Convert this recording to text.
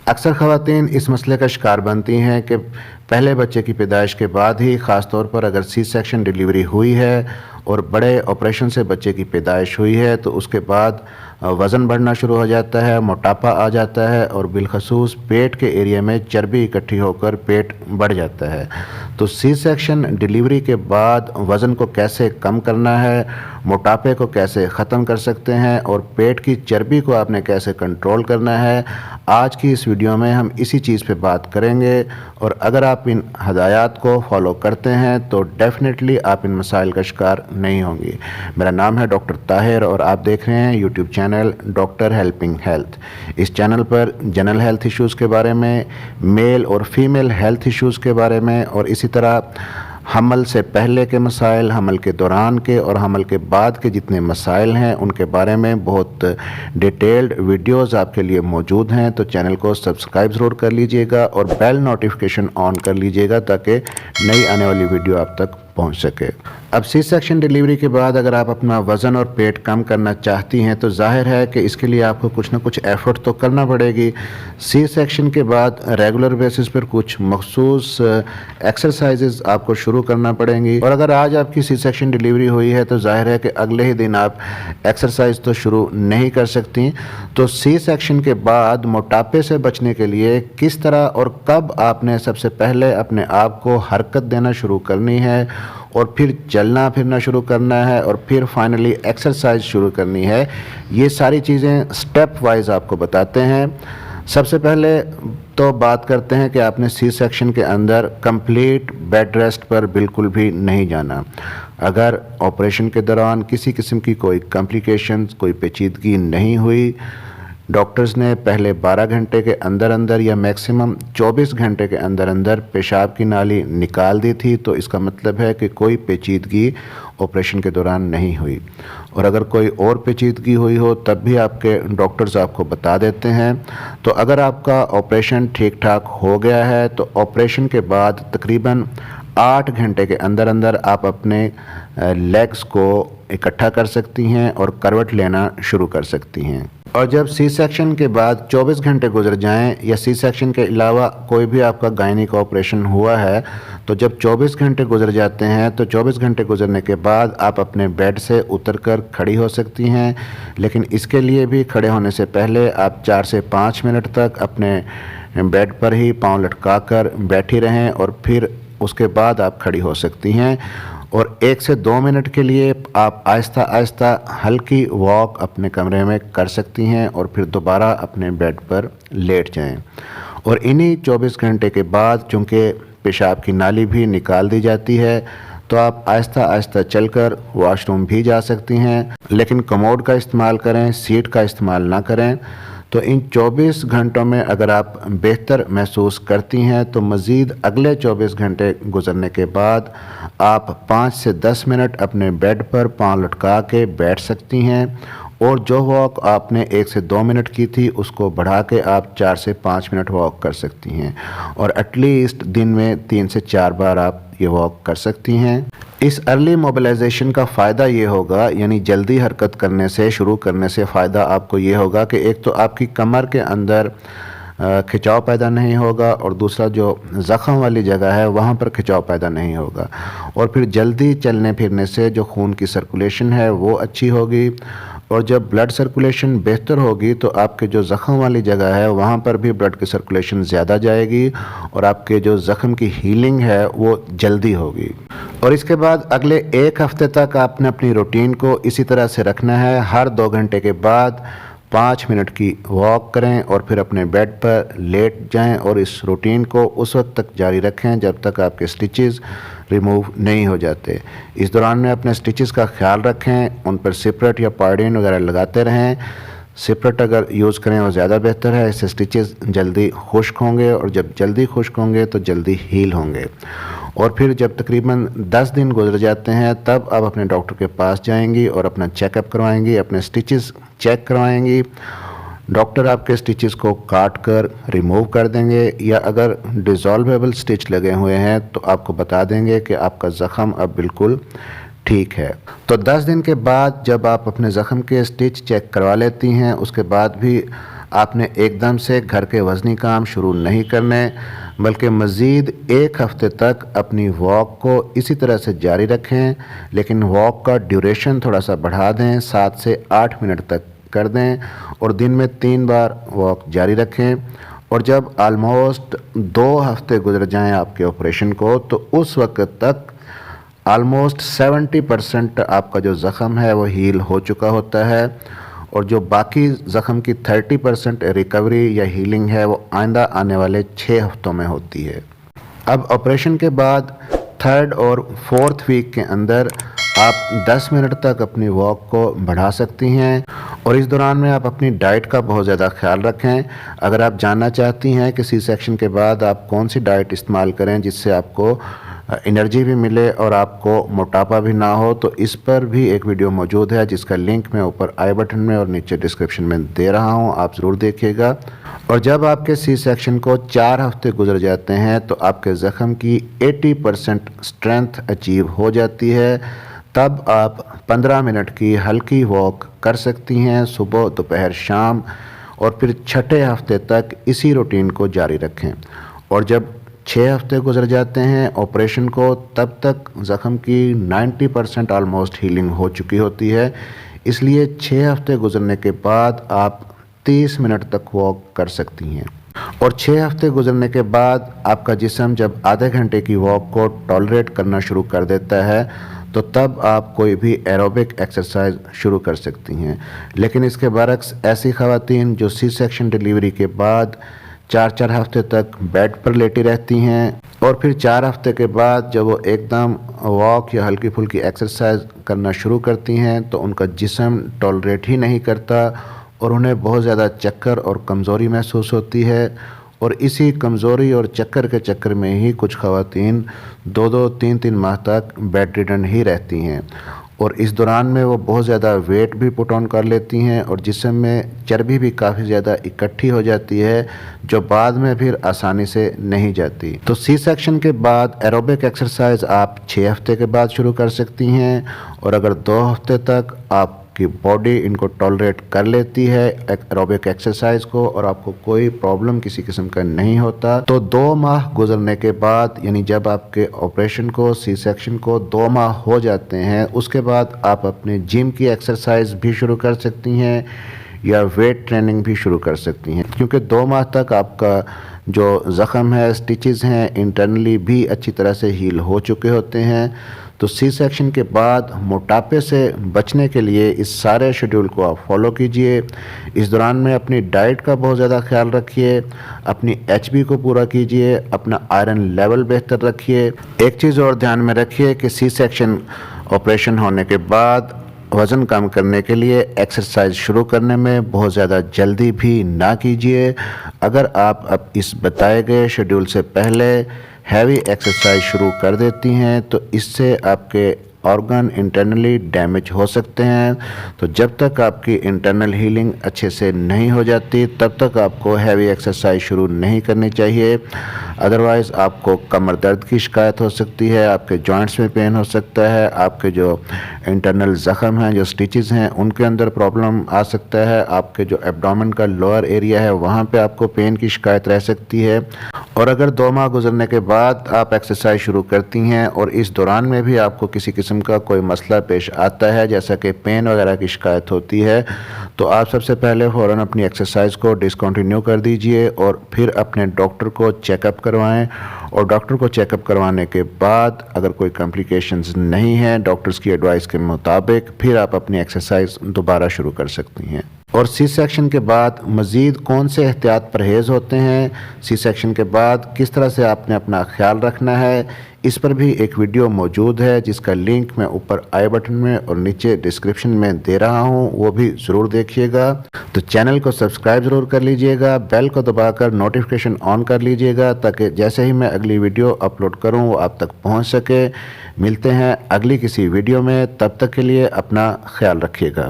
अक्सर ख़वातीन इस मसले का शिकार बनती हैं कि पहले बच्चे की पैदाइश के बाद ही, ख़ास तौर पर अगर सी सेक्शन डिलीवरी हुई है और बड़े ऑपरेशन से बच्चे की पैदाइश हुई है, तो उसके बाद वज़न बढ़ना शुरू हो जाता है, मोटापा आ जाता है और बिलखसूस पेट के एरिया में चर्बी इकट्ठी होकर पेट बढ़ जाता है। तो सी सेक्शन डिलीवरी के बाद वज़न को कैसे कम करना है, मोटापे को कैसे ख़त्म कर सकते हैं और पेट की चर्बी को आपने कैसे कंट्रोल करना है, आज की इस वीडियो में हम इसी चीज़ पे बात करेंगे। और अगर आप इन हदायत को फॉलो करते हैं तो डेफ़िनेटली आप इन मसाइल का शिकार नहीं होंगे। मेरा नाम है डॉक्टर ताहिर और आप देख रहे हैं YouTube channel doctor helping health. इस चैनल पर जनरल हेल्थ इश्यूज़ के बारे में, मेल और फीमेल हेल्थ इश्यूज़ के बारे में और इसी तरह हमल से पहले के मसाइल, हमल के दौरान के और हमल के बाद के जितने मसाइल हैं उनके बारे में बहुत डिटेल्ड वीडियोस आपके लिए मौजूद हैं। तो चैनल को सब्सक्राइब ज़रूर कर लीजिएगा और बेल नोटिफिकेशन ऑन कर लीजिएगा ताकि नई आने वाली वीडियो आप तक पहुंच सके। अब सी सेक्शन डिलीवरी के बाद अगर आप अपना वज़न और पेट कम करना चाहती हैं तो जाहिर है कि इसके लिए आपको कुछ ना कुछ एफ़र्ट तो करना पड़ेगी। सी सेक्शन के बाद रेगुलर बेसिस पर कुछ मखसूस एक्सरसाइजेज़ आपको शुरू करना पड़ेंगी और अगर आज आपकी सी सेक्शन डिलीवरी हुई है तो जाहिर है कि अगले ही दिन आप एक्सरसाइज तो शुरू नहीं कर सकती। तो सी सेक्शन के बाद मोटापे से बचने के लिए किस तरह और कब आपने सबसे पहले अपने आप को हरकत देना शुरू करनी है और फिर चलना फिरना शुरू करना है और फिर फाइनली एक्सरसाइज शुरू करनी है, ये सारी चीज़ें स्टेप वाइज आपको बताते हैं। सबसे पहले तो बात करते हैं कि आपने सी सेक्शन के अंदर कंप्लीट बेड रेस्ट पर बिल्कुल भी नहीं जाना। अगर ऑपरेशन के दौरान किसी किस्म की कोई कॉम्प्लिकेशंस, कोई पेचीदगी नहीं हुई, डॉक्टर्स ने पहले 12 घंटे के अंदर अंदर या मैक्सिमम 24 घंटे के अंदर अंदर पेशाब की नाली निकाल दी थी, तो इसका मतलब है कि कोई पेचीदगी ऑपरेशन के दौरान नहीं हुई। और अगर कोई और पेचीदगी हुई हो तब भी आपके डॉक्टर्स आपको बता देते हैं। तो अगर आपका ऑपरेशन ठीक ठाक हो गया है तो ऑपरेशन के बाद तकरीबन 8 घंटे के अंदर अंदर आप अपने लेग्स को इकट्ठा कर सकती हैं और करवट लेना शुरू कर सकती हैं। और जब सी सेक्शन के बाद 24 घंटे गुजर जाएं या सी सेक्शन के अलावा कोई भी आपका गायनिक ऑपरेशन हुआ है, तो जब 24 घंटे गुजर जाते हैं तो 24 घंटे गुजरने के बाद आप अपने बेड से उतरकर खड़ी हो सकती हैं। लेकिन इसके लिए भी खड़े होने से पहले आप 4 से 5 मिनट तक अपने बेड पर ही पाँव लटका कर बैठी रहें और फिर उसके बाद आप खड़ी हो सकती हैं। और 1 से 2 मिनट के लिए आप आहिस्ता आहिस्ता हल्की वॉक अपने कमरे में कर सकती हैं और फिर दोबारा अपने बेड पर लेट जाएं। और इन्हीं 24 घंटे के बाद चूँकि पेशाब की नाली भी निकाल दी जाती है तो आप आहिस्ता आहिस्ता चलकर वॉशरूम भी जा सकती हैं, लेकिन कमोड का इस्तेमाल करें, सीट का इस्तेमाल ना करें। तो इन 24 घंटों में अगर आप बेहतर महसूस करती हैं तो मज़ीद अगले 24 घंटे गुजरने के बाद आप 5 से 10 मिनट अपने बेड पर पाँव लटका के बैठ सकती हैं और जो वॉक आपने 1 से 2 मिनट की थी उसको बढ़ा के आप 4 से 5 मिनट वॉक कर सकती हैं और एटलीस्ट दिन में 3 से 4 बार आप ये वॉक कर सकती हैं। इस अर्ली मोबिलाइजेशन का फ़ायदा ये होगा, यानी जल्दी हरकत करने से, शुरू करने से फ़ायदा आपको ये होगा कि एक तो आपकी कमर के अंदर खिंचाव पैदा नहीं होगा और दूसरा जो ज़ख़म वाली जगह है वहाँ पर खिंचाव पैदा नहीं होगा और फिर जल्दी चलने फिरने से जो खून की सर्कुलेशन है वो अच्छी होगी और जब ब्लड सर्कुलेशन बेहतर होगी तो आपके जो ज़ख़म वाली जगह है वहाँ पर भी ब्लड की सर्कुलेशन ज़्यादा जाएगी और आपके जो ज़ख़म की हीलिंग है वो जल्दी होगी। और इसके बाद अगले 1 हफ़्ते तक आपने अपनी रूटीन को इसी तरह से रखना है। हर 2 घंटे के बाद 5 मिनट की वॉक करें और फिर अपने बेड पर लेट जाएं और इस रूटीन को उस वक्त तक जारी रखें जब तक आपके स्टिचेस रिमूव नहीं हो जाते। इस दौरान में अपने स्टिचेस का ख्याल रखें, उन पर सिपरेट या पार्डिन वगैरह लगाते रहें। सिपरेट अगर यूज़ करें वो ज़्यादा बेहतर है, इससे स्टिचेस जल्दी खुश्क होंगे और जब जल्दी खुश्क होंगे तो जल्दी हील होंगे। और फिर जब तकरीबन 10 दिन गुजर जाते हैं तब आप अपने डॉक्टर के पास जाएंगी और अपना चेकअप करवाएंगी, अपने स्टिचेस चेक करवाएंगी। डॉक्टर आपके स्टिचेस को काट कर रिमूव कर देंगे या अगर डिज़ोल्वेबल स्टिच लगे हुए हैं तो आपको बता देंगे कि आपका ज़ख़म अब बिल्कुल ठीक है। तो 10 दिन के बाद जब आप अपने ज़ख़म के स्टिच चेक करवा लेती हैं उसके बाद भी آپ نے ایک دم سے گھر کے وزنی کام شروع نہیں کرنے، بلکہ مزید 1 ہفتے تک اپنی واک کو اسی طرح سے جاری رکھیں، لیکن واک کا ڈیوریشن تھوڑا سا بڑھا دیں، 7 سے 8 منٹ تک کر دیں اور دن میں 3 بار واک جاری رکھیں۔ اور جب آلموسٹ 2 ہفتے گزر جائیں آپ کے آپریشن کو، تو اس وقت تک آلموسٹ 70% آپ کا جو زخم ہے وہ ہیل ہو چکا ہوتا ہے، اور جو باقی زخم کی 30% ریکوری یا ہیلنگ ہے وہ آئندہ آنے والے 6 ہفتوں میں ہوتی ہے۔ اب آپریشن کے بعد 3rd اور 4th ویک کے اندر آپ 10 منٹ تک اپنی واک کو بڑھا سکتی ہیں، اور اس دوران میں آپ اپنی ڈائٹ کا بہت زیادہ خیال رکھیں۔ اگر آپ جاننا چاہتی ہیں کہ سی سیکشن کے بعد آپ کون سی ڈائٹ استعمال کریں جس سے آپ کو انرجی بھی ملے اور آپ کو موٹاپا بھی نہ ہو، تو اس پر بھی ایک ویڈیو موجود ہے جس کا لنک میں اوپر آئی بٹن میں اور نیچے ڈسکرپشن میں دے رہا ہوں، آپ ضرور دیکھیے گا۔ اور جب آپ کے سی سیکشن کو 4 ہفتے گزر جاتے ہیں تو آپ کے زخم کی 80% اسٹرینتھ اچیو ہو جاتی ہے، تب آپ 15 منٹ کی ہلکی واک کر سکتی ہیں صبح، دوپہر، شام، اور پھر 6 ہفتے تک اسی روٹین کو جاری رکھیں۔ اور جب 6 ہفتے گزر جاتے ہیں آپریشن کو، تب تک زخم کی 90% آلموسٹ ہیلنگ ہو چکی ہوتی ہے، اس لیے 6 ہفتے گزرنے کے بعد آپ 30 منٹ تک واک کر سکتی ہیں۔ اور 6 ہفتے گزرنے کے بعد آپ کا جسم جب آدھے گھنٹے کی واک کو ٹالریٹ کرنا شروع کر دیتا ہے، تو تب آپ کوئی بھی ایروبک ایکسرسائز شروع کر سکتی ہیں۔ لیکن اس کے برعکس ایسی خواتین جو سی سیکشن ڈیلیوری کے بعد 4 ہفتے تک بیڈ پر لیٹی رہتی ہیں، اور پھر 4 ہفتے کے بعد جب وہ ایک دم واک یا ہلکی پھلکی ایکسرسائز کرنا شروع کرتی ہیں، تو ان کا جسم ٹالریٹ ہی نہیں کرتا اور انہیں بہت زیادہ چکر اور کمزوری محسوس ہوتی ہے، اور اسی کمزوری اور چکر کے چکر میں ہی کچھ خواتین 2 3 ماہ تک بیڈ ریڈن ہی رہتی ہیں، اور اس دوران میں وہ بہت زیادہ ویٹ بھی پٹ آن کر لیتی ہیں اور جسم میں چربی بھی کافی زیادہ اکٹھی ہو جاتی ہے، جو بعد میں پھر آسانی سے نہیں جاتی۔ تو سی سیکشن کے بعد ایروبک ایکسرسائز آپ 6 ہفتے کے بعد شروع کر سکتی ہیں، اور اگر 2 ہفتے تک آپ کی باڈی ان کو ٹالریٹ کر لیتی ہے ایروبک ایکسرسائز کو، اور آپ کو کوئی پرابلم کسی قسم کا نہیں ہوتا، تو 2 ماہ گزرنے کے بعد، یعنی جب آپ کے آپریشن کو، سی سیکشن کو 2 ماہ ہو جاتے ہیں، اس کے بعد آپ اپنے جم کی ایکسرسائز بھی شروع کر سکتی ہیں یا ویٹ ٹریننگ بھی شروع کر سکتی ہیں، کیونکہ 2 ماہ تک آپ کا جو زخم ہے، سٹیچز ہیں، انٹرنلی بھی اچھی طرح سے ہیل ہو چکے ہوتے ہیں۔ تو سی سیکشن کے بعد موٹاپے سے بچنے کے لیے اس سارے شیڈول کو آپ فالو کیجئے۔ اس دوران میں اپنی ڈائٹ کا بہت زیادہ خیال رکھیے، اپنی ایچ بی کو پورا کیجئے، اپنا آئرن لیول بہتر رکھیے۔ ایک چیز اور دھیان میں رکھیے کہ سی سیکشن آپریشن ہونے کے بعد وزن کم کرنے کے لیے ایکسرسائز شروع کرنے میں بہت زیادہ جلدی بھی نہ کیجیے۔ اگر آپ اب اس بتائے گئے شیڈول سے پہلے ہیوی ایکسرسائز شروع کر دیتی ہیں تو اس سے آپ کے آرگن انٹرنلی ڈیمیج ہو سکتے ہیں، تو جب تک آپ کی انٹرنل ہیلنگ اچھے سے نہیں ہو جاتی تب تک آپ کو ہیوی ایکسرسائز شروع نہیں کرنی چاہیے، ادروائز آپ کو کمر درد کی شکایت ہو سکتی ہے، آپ کے جوائنٹس میں پین ہو سکتا ہے، آپ کے جو انٹرنل زخم ہیں، جو سٹیچز ہیں، ان کے اندر پرابلم آ سکتا ہے، آپ کے جو ایبڈومن کا لوئر ایریا ہے وہاں پہ آپ کو پین کی شکایت رہ سکتی ہے۔ اور اگر 2 ماہ گزرنے کے بعد آپ ایکسرسائز شروع کرتی ہیں اور اس دوران میں بھی آپ کو کسی قسم کا کوئی مسئلہ پیش آتا ہے جیسا کہ پین وغیرہ کی شکایت ہوتی ہے، تو آپ سب سے پہلے فوراً اپنی ایکسرسائز کو ڈسکنٹینیو کر دیجئے اور پھر اپنے ڈاکٹر کو چیک اپ کروائیں، اور ڈاکٹر کو چیک اپ کروانے کے بعد اگر کوئی کمپلیکیشنز نہیں ہیں ڈاکٹرز کی ایڈوائس کے مطابق، پھر آپ اپنی ایکسرسائز دوبارہ شروع کر سکتی ہیں۔ اور سی سیکشن کے بعد مزید کون سے احتیاط پرہیز ہوتے ہیں، سی سیکشن کے بعد کس طرح سے آپ نے اپنا خیال رکھنا ہے، اس پر بھی ایک ویڈیو موجود ہے جس کا لنک میں اوپر آئی بٹن میں اور نیچے ڈسکرپشن میں دے رہا ہوں، وہ بھی ضرور دیکھیے گا۔ تو چینل کو سبسکرائب ضرور کر لیجئے گا، بیل کو دبا کر نوٹیفیکیشن آن کر لیجئے گا تاکہ جیسے ہی میں اگلی ویڈیو اپلوڈ کروں وہ آپ تک پہنچ سکے۔ ملتے ہیں اگلی کسی ویڈیو میں، تب تک کے لیے اپنا خیال رکھیے گا۔